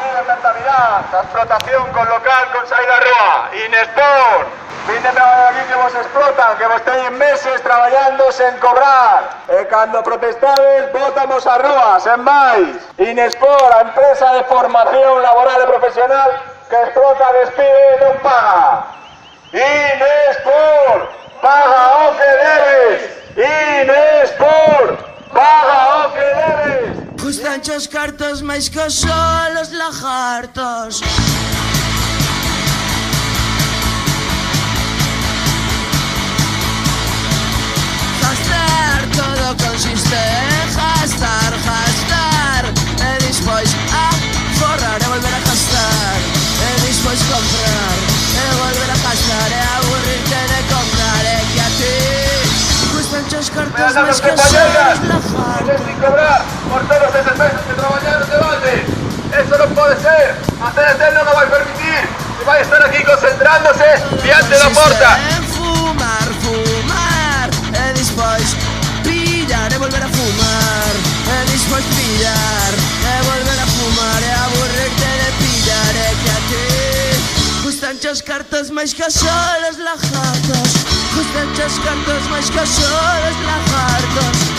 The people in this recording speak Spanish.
de rentabilidad, la explotación con local, con saída a rúa, Inesport. Fin de aquí que vos explotan, que vos tenéis meses trabajando sen cobrar. Cuando protestades, votamos a rúa, sen máis. Inesport, a empresa de formación laboral e profesional que explota, despide e non paga. Inesport, paga o que debes. Inesport, paga o que debes. Gustan os cartos máis que os solos lagartos. Gastar todo consiste en gastar, gastar. E despois a forrar e volver a gastar. E despois comprar e volver a gastar. E aburrirte de comprar. E que a ti gustan os cartos máis que os solos lagartos. Sin cobrar por todos esos meses que trabajaron de balde. Eso no puede ser. Hacer eterno no va a permitir. Y va a estar aquí concentrándose diante de la puerta. Fumar, fumar. E despois pillar e volver a fumar. E despois pillar e volver a fumar. E aburrirte de pillar. E que a ti gustan os cartos máis que os solos lagartos. Gustan os cartos máis que os solos lagartos.